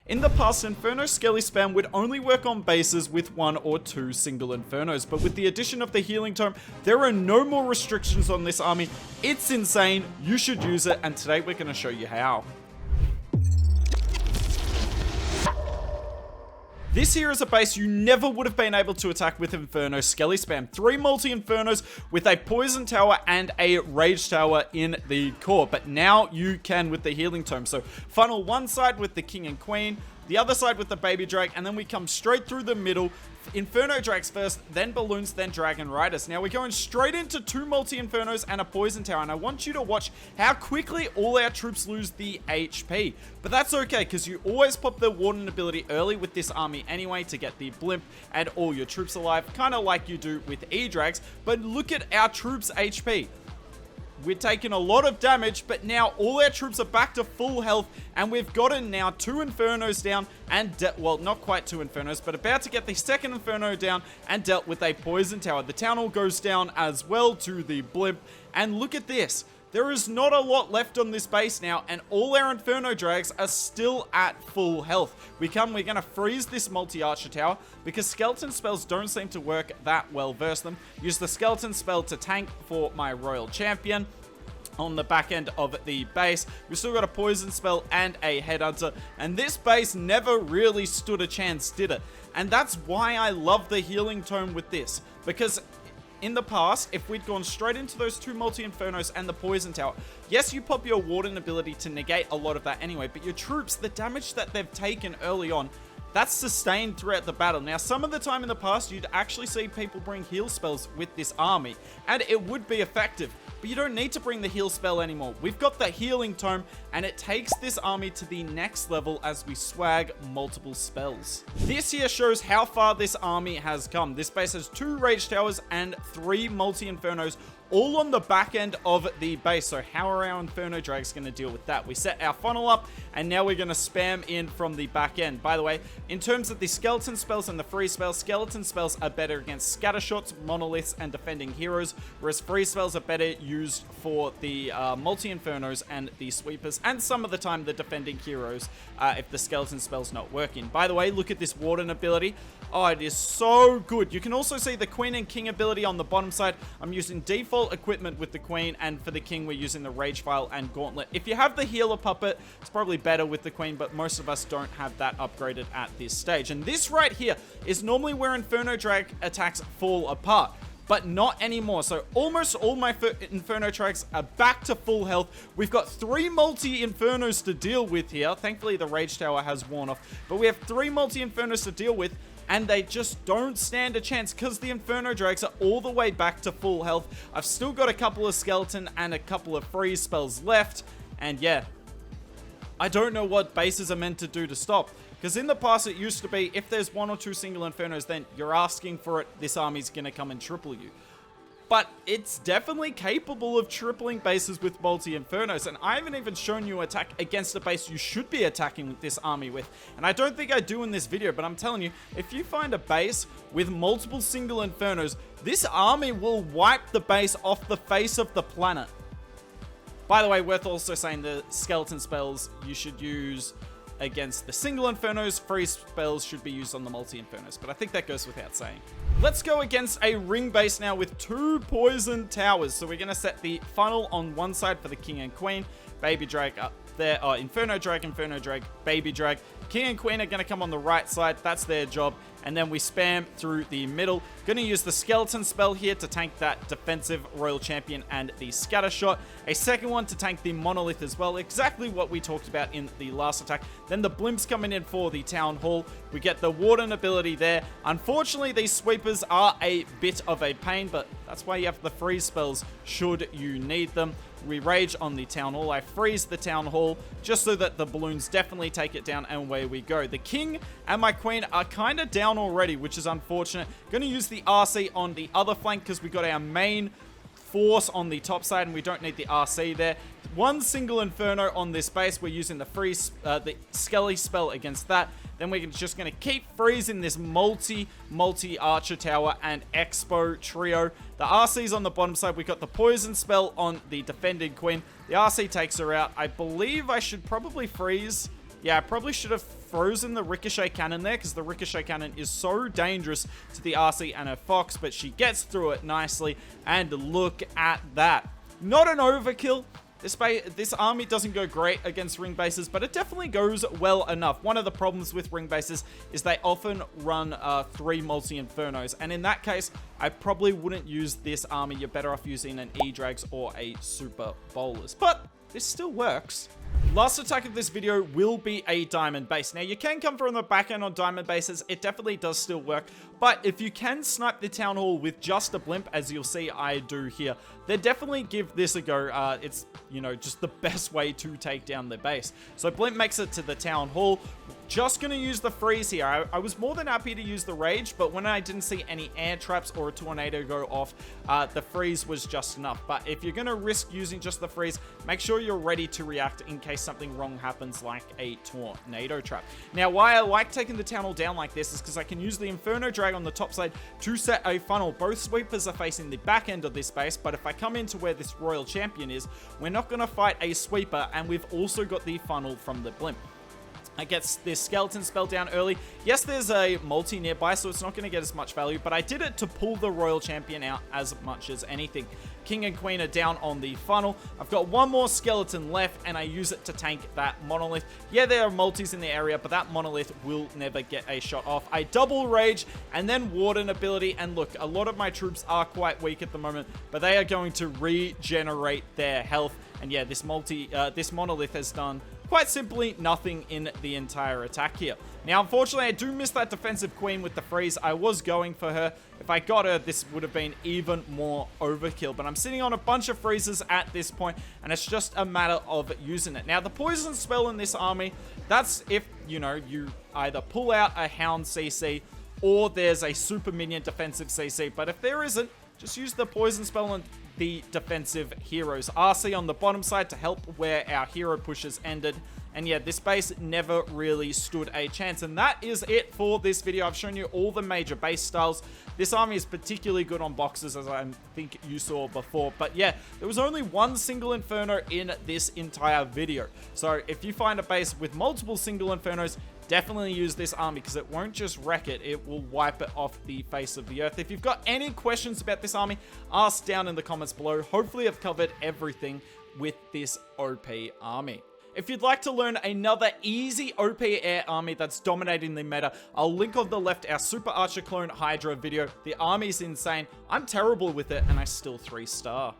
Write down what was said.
In the past, Inferno Skelly spam would only work on bases with 1 or 2 single Infernos, but with the addition of the Healing Tome, there are no more restrictions on this army. It's insane, you should use it, and today we're going to show you how. This here is a base you never would have been able to attack with Inferno Skelly spam. 3 multi-Infernos with a Poison Tower and a Rage Tower in the core, but now you can with the Healing Tome. So funnel one side with the King and Queen, the other side with the Baby Drake, and then we come straight through the middle. Inferno Drakes first, then Balloons, then Dragon Riders. Now we're going straight into 2 multi-Infernos and a Poison Tower, and I want you to watch how quickly all our troops lose the HP. But that's okay, because you always pop the Warden ability early with this army anyway to get the Blimp and all your troops alive, kind of like you do with E-Drags. But look at our troops' HP. We're taking a lot of damage, but now all our troops are back to full health, and we've gotten now 2 Infernos down and well, not quite 2 Infernos, but about to get the second Inferno down and dealt with a Poison Tower. The Town Hall goes down as well to the Blimp, and look at this. There is not a lot left on this base now, and all our Inferno Drags are still at full health. We're going to freeze this multi-Archer Tower, because Skeleton spells don't seem to work that well versus them. Use the Skeleton spell to tank for my Royal Champion. On the back end of the base, we've still got a Poison spell and a Headhunter, and this base never really stood a chance, did it? And that's why I love the Healing Tome with this, because in the past, if we'd gone straight into those 2 multi-Infernos and the Poison Tower, yes, you pop your Warden ability to negate a lot of that anyway, but your troops, the damage that they've taken early on, that's sustained throughout the battle. Now, some of the time in the past, you'd actually see people bring heal spells with this army, and it would be effective, but you don't need to bring the heal spell anymore. We've got the Healing Tome, and it takes this army to the next level as we swag multiple spells. This here shows how far this army has come. This base has 2 Rage Towers and 3 multi-Infernos, all on the back end of the base. So how are our Inferno Drags going to deal with that? We set our funnel up, and now we're going to spam in from the back end. By the way, in terms of the Skeleton spells and the Freeze spells, Skeleton spells are better against Scattershots, Monoliths, and defending heroes, whereas Freeze spells are better used for the multi-Infernos and the Sweepers, and some of the time the defending heroes if the Skeleton spell's not working. By the way, look at this Warden ability. Oh, it is so good. You can also see the Queen and King ability on the bottom side. I'm using default equipment with the Queen, and for the King we're using the Rage File and Gauntlet. If you have the Healer Puppet, it's probably better with the Queen, but most of us don't have that upgraded at this stage. And this right here is normally where Inferno Drag attacks fall apart, but not anymore. So almost all my Inferno Drags are back to full health. We've got 3 multi-Infernos to deal with here. Thankfully, the Rage Tower has worn off, but we have 3 multi-Infernos to deal with, and they just don't stand a chance because the Inferno Drags are all the way back to full health. I've still got a couple of Skeleton and a couple of Freeze spells left, and yeah, I don't know what bases are meant to do to stop. Because in the past, it used to be, if there's 1 or 2 single Infernos, then you're asking for it, this army's going to come and triple you. But it's definitely capable of tripling bases with multi-Infernos, and I haven't even shown you attack against a base you should be attacking with this army with. And I don't think I do in this video, but I'm telling you, if you find a base with multiple single Infernos, this army will wipe the base off the face of the planet. By the way, worth also saying the Skeleton spells you should use against the single Infernos, Freeze spells should be used on the multi-Infernos, but I think that goes without saying. Let's go against a ring base now with 2 Poison Towers. So we're going to set the funnel on one side for the King and Queen, Baby Drag up there, Inferno Drag, Baby Drag. King and Queen are going to come on the right side, that's their job, and then we spam through the middle. Going to use the Skeleton spell here to tank that defensive Royal Champion and the Scatter Shot. A second one to tank the Monolith as well, exactly what we talked about in the last attack. Then the Blimps coming in for the Town Hall. We get the Warden ability there. Unfortunately, these Sweepers are a bit of a pain, but that's why you have the Freeze spells should you need them. We rage on the Town Hall. I freeze the Town Hall just so that the balloons definitely take it down, and away we go. The King and my Queen are kind of down already, which is unfortunate. Going to use the RC on the other flank because we got our main force on the top side and we don't need the RC there. 1 single Inferno on this base. We're using the Skelly spell against that. Then we're just going to keep freezing this multi-Archer Tower and Expo trio. The RC's on the bottom side. We've got the Poison spell on the defending Queen. The RC takes her out. I believe I should probably freeze Yeah, I probably should have frozen the ricochet cannon there, because the ricochet cannon is so dangerous to the RC and her Fox, but she gets through it nicely, and look at that. Not an overkill. This army doesn't go great against ring bases, but it definitely goes well enough. One of the problems with ring bases is they often run 3 multi-infernos, and in that case, I probably wouldn't use this army. You're better off using an E-Drags or a Super Bowlers, but this still works. Last attack of this video will be a diamond base. Now, you can come from the back end on diamond bases. It definitely does still work. But if you can snipe the town hall with just a blimp, as you'll see I do here, then definitely give this a go. It's, you know, just the best way to take down the base. So blimp makes it to the town hall. Just going to use the freeze here. I was more than happy to use the rage, but when I didn't see any air traps or a tornado go off, the freeze was just enough. But if you're going to risk using just the freeze, make sure you're ready to react in case something wrong happens, like a tornado trap. Now, why I like taking the town hall down like this is because I can use the Inferno drag on the top side to set a funnel. Both sweepers are facing the back end of this base, but if I come into where this royal champion is, we're not going to fight a sweeper, and we've also got the funnel from the blimp. I get this skeleton spell down early. Yes, there's a multi nearby, so it's not going to get as much value, but I did it to pull the royal champion out as much as anything. King and queen are down on the funnel. I've got one more skeleton left, and I use it to tank that monolith. Yeah, there are multis in the area, but that monolith will never get a shot off. I double rage and then warden ability, and look, a lot of my troops are quite weak at the moment, but they are going to regenerate their health. And yeah, this monolith has done quite simply nothing in the entire attack here. Now, unfortunately, I do miss that defensive queen with the freeze. I was going for her. If I got her, this would have been even more overkill. But I'm sitting on a bunch of freezes at this point, and it's just a matter of using it. Now, the poison spell in this army, that's if, you know, you either pull out a Hound CC or there's a super minion defensive CC. But if there isn't, just use the poison spell on the defensive heroes. RC on the bottom side to help where our hero pushes ended. And yeah, this base never really stood a chance. And that is it for this video. I've shown you all the major base styles. This army is particularly good on boxes, as I think you saw before. But yeah, there was only one single Inferno in this entire video. So if you find a base with multiple single Infernos, definitely use this army, because it won't just wreck it, it will wipe it off the face of the earth. If you've got any questions about this army, ask down in the comments below. Hopefully I've covered everything with this OP army. If you'd like to learn another easy OP air army that's dominating the meta, I'll link on the left our Super Archer Clone Hydra video. The army's insane. I'm terrible with it, and I still 3-star.